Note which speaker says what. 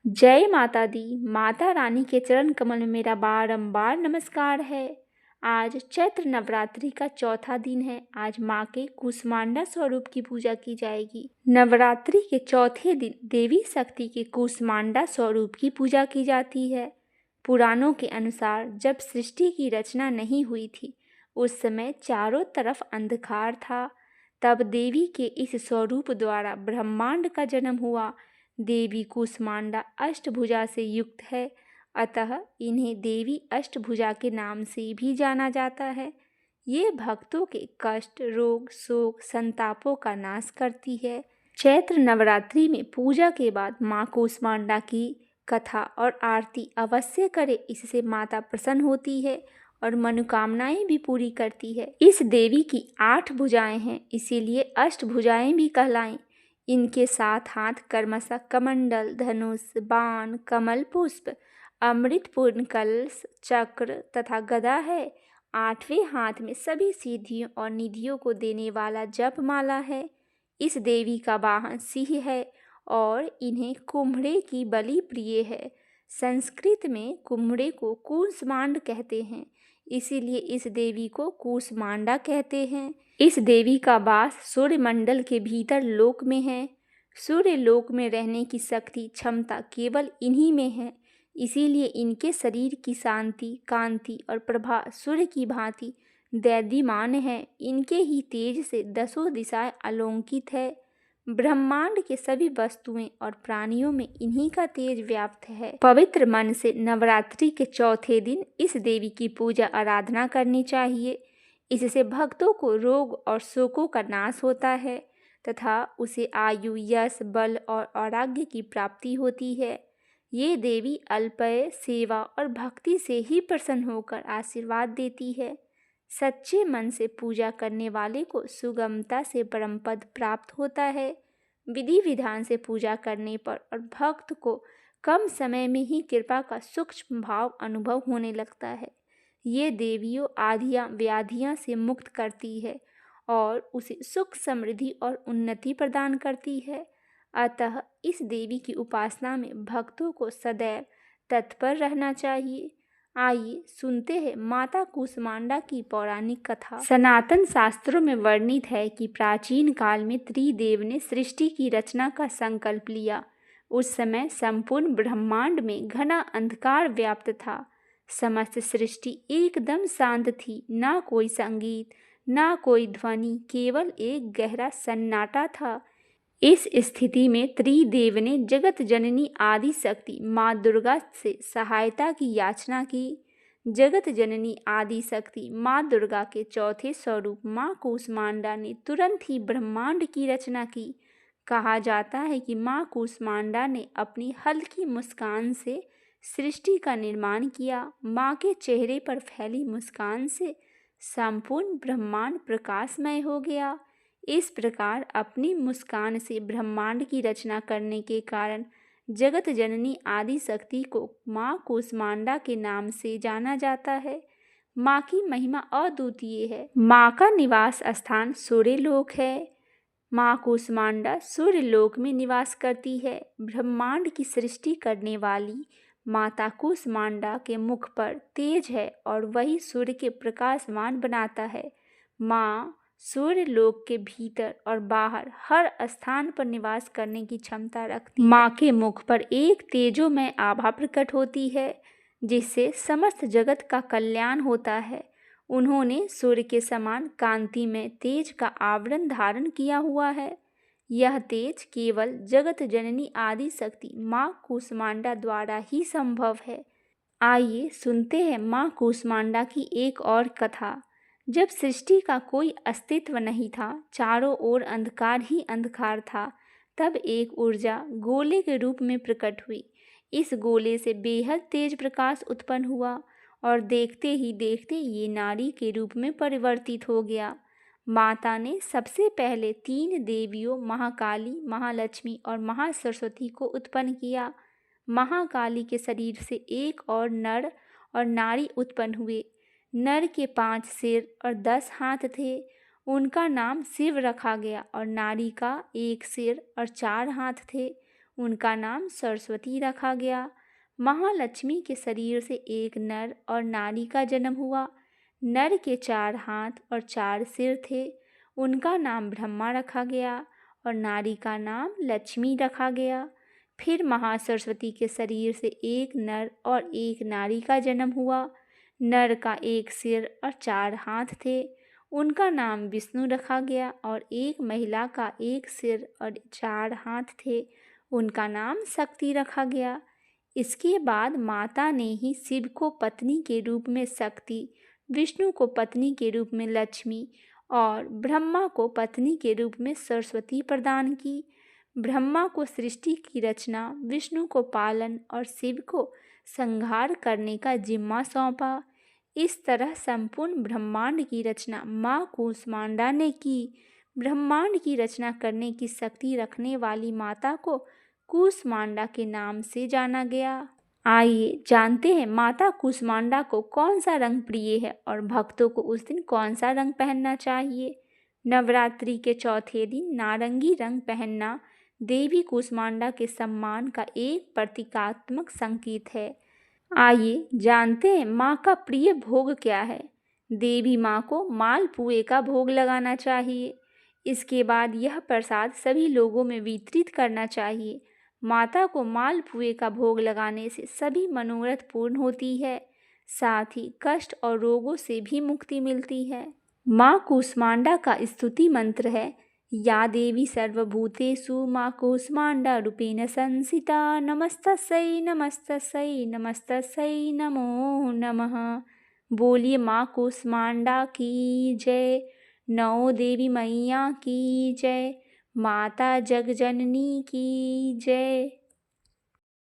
Speaker 1: जय माता दी। माता रानी के चरण कमल में मेरा बारंबार नमस्कार है। आज चैत्र नवरात्रि का चौथा दिन है। आज माँ के कूष्मांडा स्वरूप की पूजा की जाएगी। नवरात्रि के चौथे दिन देवी शक्ति के कूष्मांडा स्वरूप की पूजा की जाती है। पुराणों के अनुसार जब सृष्टि की रचना नहीं हुई थी, उस समय चारों तरफ अंधकार था। तब देवी के इस स्वरूप द्वारा ब्रह्मांड का जन्म हुआ। देवी कूष्मांडा अष्टभुजा से युक्त है, अतः इन्हें देवी अष्टभुजा के नाम से भी जाना जाता है। ये भक्तों के कष्ट, रोग, शोक, संतापों का नाश करती है। चैत्र नवरात्रि में पूजा के बाद माँ कूष्मांडा की कथा और आरती अवश्य करें। इससे माता प्रसन्न होती है और मनोकामनाएं भी पूरी करती है। इस देवी की 8 भुजाएं हैं, इसीलिए अष्टभुजाएं भी कहलाएं। इनके 7 हाथ क्रमशः कमंडल, धनुष, बाण, कमल पुष्प, अमृत पूर्ण कलश, चक्र तथा गदा है। 8वें हाथ में सभी सिद्धियों और निधियों को देने वाला जपमाला है। इस देवी का वाहन सिंह है और इन्हें कुम्हड़े की बलि प्रिय है। संस्कृत में कुम्हड़े को कूष्मांड कहते हैं, इसीलिए इस देवी को कूष्मांडा कहते हैं। इस देवी का वास सूर्य मंडल के भीतर लोक में है। सूर्य लोक में रहने की शक्ति, क्षमता केवल इन्हीं में है, इसीलिए इनके शरीर की शांति, कांति और प्रभा सूर्य की भांति दैदीमान है। इनके ही तेज से 10 दिशाएं अलौकिक है। ब्रह्मांड के सभी वस्तुएं और प्राणियों में इन्हीं का तेज व्याप्त है। पवित्र मन से नवरात्रि के चौथे दिन इस देवी की पूजा आराधना करनी चाहिए। इससे भक्तों को रोग और शोकों का नाश होता है तथा उसे आयु, यश, बल और आरोग्य की प्राप्ति होती है। ये देवी अल्पय, सेवा और भक्ति से ही प्रसन्न होकर आशीर्वाद देती है। सच्चे मन से पूजा करने वाले को सुगमता से परमपद प्राप्त होता है। विधि विधान से पूजा करने पर और भक्त को कम समय में ही कृपा का सूक्ष्म भाव अनुभव होने लगता है। ये देवियों आधियाँ व्याधियाँ से मुक्त करती है और उसे सुख, समृद्धि और उन्नति प्रदान करती है। अतः इस देवी की उपासना में भक्तों को सदैव तत्पर रहना चाहिए। आइए सुनते हैं माता कूष्मांडा की पौराणिक कथा। सनातन शास्त्रों में वर्णित है कि प्राचीन काल में त्रिदेव ने सृष्टि की रचना का संकल्प लिया। उस समय संपूर्ण ब्रह्मांड में घना अंधकार व्याप्त था। समस्त सृष्टि एकदम शांत थी। ना कोई संगीत, ना कोई ध्वनि, केवल एक गहरा सन्नाटा था। इस स्थिति में त्रिदेव ने जगत जननी आदि शक्ति माँ दुर्गा से सहायता की याचना की। जगत जननी आदि शक्ति माँ दुर्गा के चौथे स्वरूप माँ कूष्मांडा ने तुरंत ही ब्रह्मांड की रचना की। कहा जाता है कि माँ कूष्मांडा ने अपनी हल्की मुस्कान से सृष्टि का निर्माण किया। माँ के चेहरे पर फैली मुस्कान से संपूर्ण ब्रह्मांड प्रकाशमय हो गया। इस प्रकार अपनी मुस्कान से ब्रह्मांड की रचना करने के कारण जगत जननी आदि शक्ति को माँ कूष्मांडा के नाम से जाना जाता है। माँ की महिमा अद्वितीय है। माँ का निवास स्थान सूर्यलोक है। माँ कूष्मांडा सूर्यलोक में निवास करती है। ब्रह्मांड की सृष्टि करने वाली माता कूष्मांडा के मुख पर तेज है और वही सूर्य के प्रकाशमान बनाता है। माँ सूर्यलोक के भीतर और बाहर हर स्थान पर निवास करने की क्षमता रखती है। माँ के मुख पर एक तेजोमय आभा प्रकट होती है, जिससे समस्त जगत का कल्याण होता है। उन्होंने सूर्य के समान कांति में तेज का आवरण धारण किया हुआ है। यह तेज केवल जगत जननी आदि शक्ति माँ कूष्मांडा द्वारा ही संभव है। आइए सुनते हैं माँ कूष्मांडा की एक और कथा। जब सृष्टि का कोई अस्तित्व नहीं था, चारों ओर अंधकार ही अंधकार था, तब एक ऊर्जा गोले के रूप में प्रकट हुई। इस गोले से बेहद तेज प्रकाश उत्पन्न हुआ और देखते ही देखते ये नारी के रूप में परिवर्तित हो गया। माता ने सबसे पहले 3 देवियों महाकाली, महालक्ष्मी और महासरस्वती को उत्पन्न किया। महाकाली के शरीर से एक और नर और नारी उत्पन्न हुए। नर के 5 सिर और 10 हाथ थे। उनका नाम शिव रखा गया और नारी का 1 सिर और 4 हाथ थे। उनका नाम सरस्वती रखा गया। महालक्ष्मी के शरीर से एक नर और नारी का जन्म हुआ। नर के 4 हाथ और 4 सिर थे। उनका नाम ब्रह्मा रखा गया और नारी का नाम लक्ष्मी रखा गया। फिर महासरस्वती के शरीर से एक नर और एक नारी का जन्म हुआ। नर का 1 सिर और 4 हाथ थे। उनका नाम विष्णु रखा गया और एक महिला का 1 सिर और 4 हाथ थे। उनका नाम शक्ति रखा गया। इसके बाद माता ने ही शिव को पत्नी के रूप में शक्ति, विष्णु को पत्नी के रूप में लक्ष्मी और ब्रह्मा को पत्नी के रूप में सरस्वती प्रदान की। ब्रह्मा को सृष्टि की रचना, विष्णु को पालन और शिव को संहार करने का जिम्मा सौंपा। इस तरह संपूर्ण ब्रह्मांड की रचना माँ कूष्मांडा ने की। ब्रह्मांड की रचना करने की शक्ति रखने वाली माता को कूष्मांडा के नाम से जाना गया। आइए जानते हैं माता कूष्मांडा को कौन सा रंग प्रिय है और भक्तों को उस दिन कौन सा रंग पहनना चाहिए। नवरात्रि के चौथे दिन नारंगी रंग पहनना देवी कूष्मांडा के सम्मान का एक प्रतीकात्मक संकेत है। आइए जानते हैं माँ का प्रिय भोग क्या है। देवी माँ को मालपुए का भोग लगाना चाहिए। इसके बाद यह प्रसाद सभी लोगों में वितरित करना चाहिए। माता को मालपुए का भोग लगाने से सभी मनोरथ पूर्ण होती है, साथ ही कष्ट और रोगों से भी मुक्ति मिलती है। माँ कूष्मांडा का स्तुति मंत्र है, या देवी सर्वभूतेषु माँ कूष्मांडा रूपेण संस्थिता नमस्तस्यै नमस्तस्यै नमस्तस्यै नमो नमः। बोलिए माँ कूष्मांडा की जय। नौ देवी मैया की जय। माता जगजननी की जय।